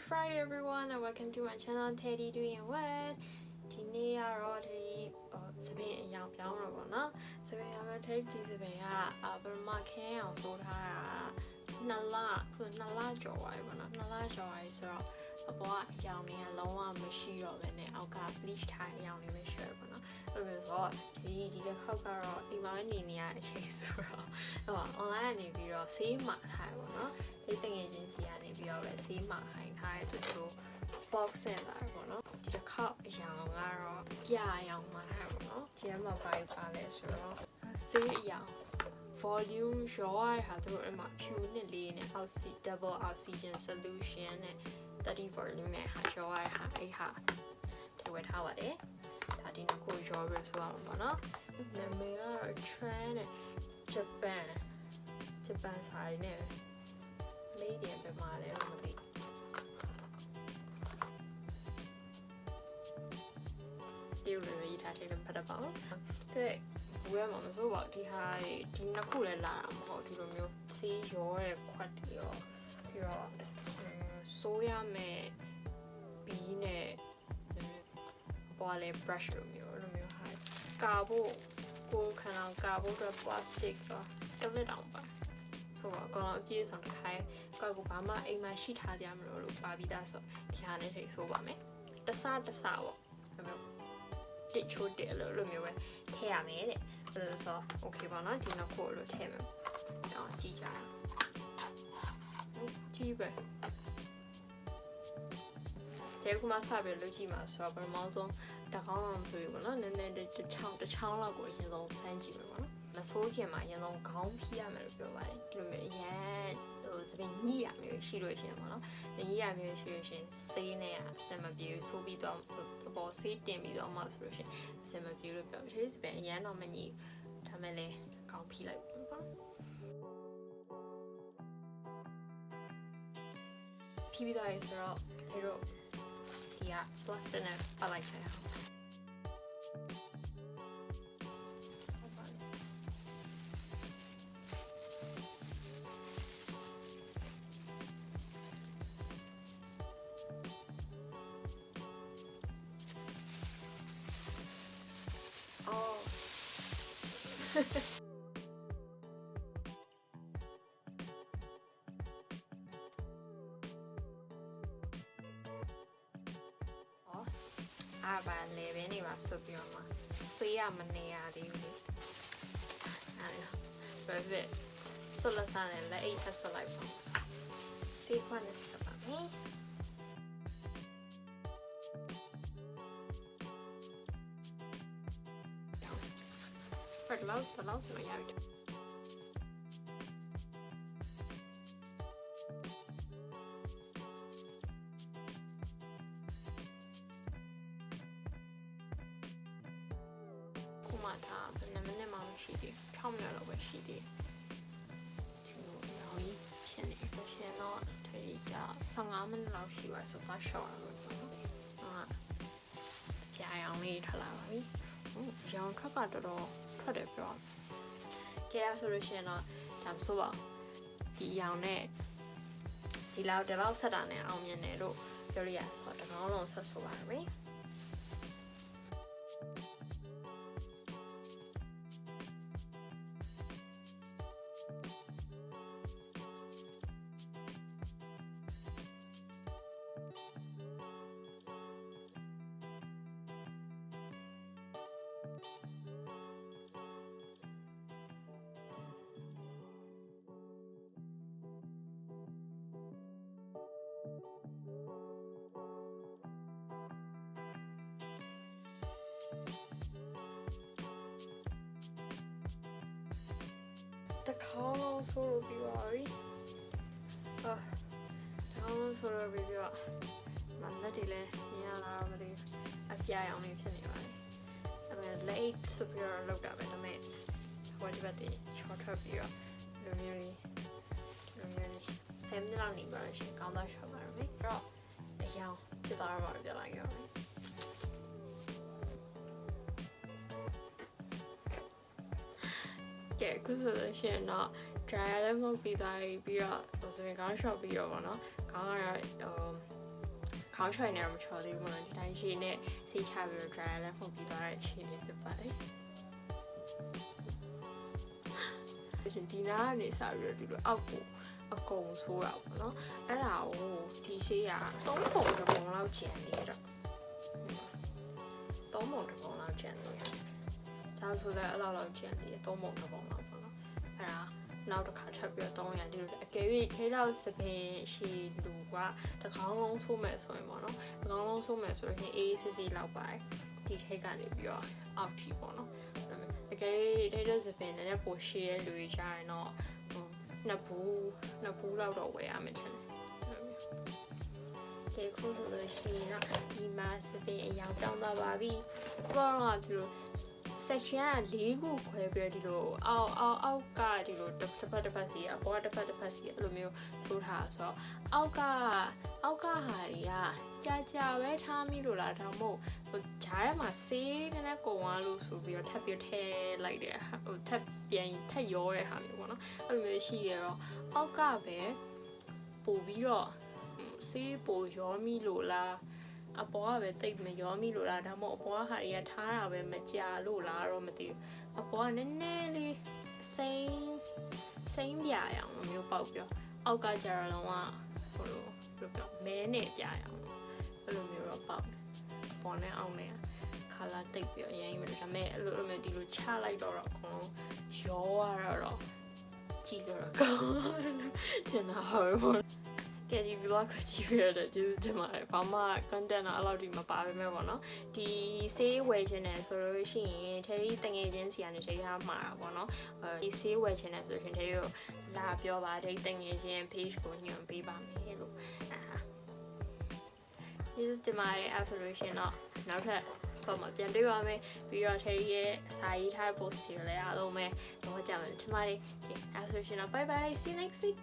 Friday everyone and welcome to my channel Teddy doing what? ဒီနေ့ကတော့ဒီစပင်းအရောင်ပြောင်းတော့ပေါ့နော်စပင်းရမယ့် take ဒီစပင်းကပရမခင်းအောင်ဆိုထားတာ2လကျော်သွားပြီပေါ့နော်2လကျော်သွားပြီဆိုတော့အပေါ်ကအရောင်တွေကလုံးဝမရှိတော့ဘဲနဲ့အောက်က bleach ထားတဲ့အရောင်တွေပဲရှိရပေါ့နော်အဲ့လိုဆိုတော့ဒီတစ်ခေါက်ကတော့အိမ်မှာနေနေရတဲ့အချိန်ဆိုတော့online ကနေပြီးတော့ဆေးမှာထားရပေါ့နော်ဒီတငယ်ချင်းစီကနေပြီးတော့ပဲဆေးမှာခိုင်းထားတဲ့သူတို့ box နဲ့လာပေါ့နော်ဒီတစ်ခေါက်အရောင်ကတော့ပြအရောင်မှာထားပေါ့နော်ဒီမှာပါလဲဆိုတော့ဆေးအရောင် volume ရောရတာတို့အမှဖြူနဲ့လေးနဲ့ double oxygen solution နဲ့30 volume နဲ့ဟာရောရတာအဲ့ဟာဒီဝယ်ထားပါတယ်ဒါဒီနှစ်ခုရောရဆိုအောင်ပေါ့နော်နာမည်ကတော့ trend နဲ့ Japan ဆိုင်နဲ့ made in ပဲမှာလဲမသိဒီလိုရေးထားတဲ့ဖတ်တော့တဲ့ဘယ်မှာမဆိုပါဒီဟာဒီနှစ်ခုလည်းလာတာမဟုတ်ဒီလိုမျိုးဆေးရောတဲ့ခွက်တွေရောပြီးတော့ဆိုးရမယ်ဘီးနဲ့ပေါ်လေ brush လိုမျိုးဟာကာဖို့ကိုယ်ခန္ဓာကာဖို့အတွက် plastic တော့တစ်လက်တောင်ပါဟိုအကောင်အပြေးဆောင်တစ်ခိုင်းကောက်ကဘာမှအိမ်မှာရှိထားကြမလို့ပါပြီးသားဆိုဒီဟာနဲ့ထိဆိုးပါမယ်တစပေါ့ဒါမျိုးတစ်ချိုးတယ်လို့မျိုးပဲထည့်ရမယ်တဲ့ဆိုတော့ okay ပါနော်ဒီနောက်ကိုလို့ထည့်မယ်တော့ကြည့်ကြကြည့်ပဲကျေခုမှစပြီးလုပ်ကြည့်မှာဆိုတော့ပထမဆုံးတကောင်းအောင်ဆိုရပါတော့နည်းနည်းတစ်ချောင်းလောက်ကိုအရင်ဆုံးစမ်းကြည့်မယ်ပေါ့နော်မဆိုးခင်မှာအရင်ဆုံးခေါင်းဖိရမယ်လို့ပြောပါတယ်ဒီလိုမျိုးအရင်စပင်းညှိရမျိုးရှိလို့ရှင်ပေါ့နော်ညှိရမျိုးရှိလို့ရှင်ဆေးနဲ့အစမပြေဆိုးပြီးတော့ပေါ်ဆေးတင်ပြီးတော့မှဆိုလို့ရှင်အစမပြေလို့ပြောတယ်စပင်းအရင်တော့မညှိဒါမဲ့လေခေါင်းဖိလိုက်ပေါ့ဖိပြီးတော့ဆိုတော့ဒီလိုဒီက plastic နဲ့ပတ်လိုက်ချင်အောင်အားပါလေပဲနေပါဆိုပြီးတော့မှဆေးရမနေရသေးဘူးလေအဲ့ဒါပဲဆွလစားနဲ့လက်အိတ်ထပ်ဆွလိုက်ပါဆေးခွန်းနဲ့ဆက်ပါမယ်ဘယ်လောက်မရဘူးမှဒါဘယ်နှစ်မိနစ်မှမရှိသေး6မိနစ်လောက်ပဲရှိသေးဒီလိုရောကြီးဖြစ်နေလို့ရှင်တော့ဒီက15မိနစ်လောက်ရှိပါဆိုတော့ရှော့ရလို့ပေါ့နော်ကြာအောင်လေးထလာပါပြီရောင်ထွက်ကတော့ထွက်တယ်ပြောကဲဆိုလို့ရှင်တော့ဒါဆိုပါဒီရောင်နဲ့ဒီလောက်ဆက်တာနဲ့အောင်မြင်တယ်လို့ပြောလို့ရဆိုတော့တကောင်းလုံးဆက်ဆိုပါမယ်တခေါင်းလုံးဆိုလို့ပြီးပါပြီတခေါင်းလုံးဆိုလို့ပြီးတော့လက်တွေလည်းမြင်ရတာတော့မသိအပြာရောင်လေးဖြစ်နေပါတယ်အဲ့မဲ့လက်အိတ်ဆိုပြီးတော့လောက်တာပဲဒါပေမဲ့ဟိုဒီဘက်တွေချောထွက်ပြီးတော့လူမျိုးလေးဆယ်မိနစ်လောက်နေပါရှင်ကောင်းသွားရှော့ပါမယ်အဲ့တော့အရောင်ပြသွားတော့ပြလိုက်ရအောင်ကဲခုဆိုလို့ရှိရင်တော့ dry လည်းမဟုတ်ပြီးသားပြီးတော့ဆိုရင်ခေါင်း short ပြီးတော့ပေါ့နော်ခေါင်းကတော့ ခေါင်းချွေနေတော့မချော်သေးဘူးနော်ဒီတိုင်းရှည်နဲ့စိတ်ချပြီးတော့ dry လည်းဖုန်ပြီးသွားတဲ့အခြေအနေဖြစ်ပါတယ်ဒီနားကနေစပြီးတော့ဒီလိုအောက်ကိုအကုန်ဆိုးတာပေါ့နော်အဲ့ဒါကိုဒီရှေးက3ပုံတစ်ပုံလောက်ကျန်နေတော့3ပုံတစ်ပုံလောက်ကျန်နေဒါဆိုလည်းအဲ့လောက်ကျန်နေ3ပုံတစ်ပုံလောက်ပေါ့နော်အဲ့ဒါနောက်တစ်ခါထပ်ပြီးတော့300ဒီလိုအကယ်၍ခေလောက်စပင်ရှည်လူကတစ်ခေါင်းလုံးဆိုးမယ်ဆိုရင်ပေါ့နော်တစ်ခေါင်းလုံးဆိုးမယ်ဆိုရင်အေးစစ်စစ်လောက်ပါတယ်ဒီထိတ်ကနေပြီးတော့အောက်ထိပေါ့နော်အကယ်၍ထိတ်စပင်နဲ့ပိုရှည်တဲ့လူတွေရှာရင်တော့နှစ်ဘူးလောက်တော့ဝယ်ရမယ်ထင်တယ်ဒီခုဆိုလို့ရှိရင်တော့ဒီမှာစပင်အရောင်တောင်းသွားပါပြီဘောတော့ဒီလို section က4ခုခွဲပြီးဒီလိုအောက်ကဒီလိုတစ်ဖက်စီအပေါ်ကတစ်ဖက်စီအဲ့လိုမျိုးဆိုထားဆိုတော့အောက်ကဟာတွေကကြာပဲထားမိလို့လားဒါမှမဟုတ်ဂျားထဲမှာဆေးနဲ့ကုံသွားလို့ဆိုပြီးတော့ထပ်ပြီးထည့်လိုက်တယ်ထပ်ရောတဲ့ဟာမျိုးပေါ့နော်အဲ့လိုမျိုးရှိရတော့အောက်ကပဲပို့ပြီးတော့ဆေးပို့ရောမိလို့လားအပေါ်ကပဲတိတ်မရောမိလို့လားဒါမှမဟုတ်အပေါ်ကဟာတွေကထားတာပဲမကြာလို့လားတော့မသိဘူးအပေါ်ကနည်းနည်းလေးစိမ့်ပြရအောင်မျိုးပေါက်ပြောအောက်ကကြာတော့ဟိုလိုပြောမဲနဲ့ပြရအောင်အဲ့လိုမျိုးတော့ပေါက်တယ်ပေါ်နဲ့အောင်နဲ့ခါလာတိတ်ပြီးအရင်မလို့ဒါပေမဲ့အဲ့လိုမျိုးဒီလိုချလိုက်တော့အကုန်လုံးရောရတော့ကြည့်လို့ကောင်းတယ်နားဟောပေါ့ကဲဒီ vlog ကိုကြည့်ရတဲ့ကျေးဇူးတင်ပါတယ်ဘာမှ content တော့အဲ့လောက်ဒီမပါပဲမဲ့ပေါ့နော်ဒီဆေးဝယ်ခြင်းနဲ့ဆိုလို့ရှိရင်ထဲတငယ်ချင်းစီကနေထဲရမှာပေါ့နော်ဒီဆေးဝယ်ခြင်းနဲ့ဆိုရင်ထဲကိုလာပြောပါတဲ့တငယ်ချင်း page ကိုညွှန်ပေးပါမယ်လို့ကျေးဇူးတင်ပါတယ်အဲ့ဆိုလို့ရှိရင်တော့နောက်ထပ်ပေါ့မှာပြန်တွေ့ပါမယ်ပြီးတော့ထဲရဲ့စာရေးထား post တွေလည်းအားလုံးပဲတော့ကြမယ်ထင်ပါတယ်အဲ့ဆိုလို့ရှိရင်တော့ bye bye see you next week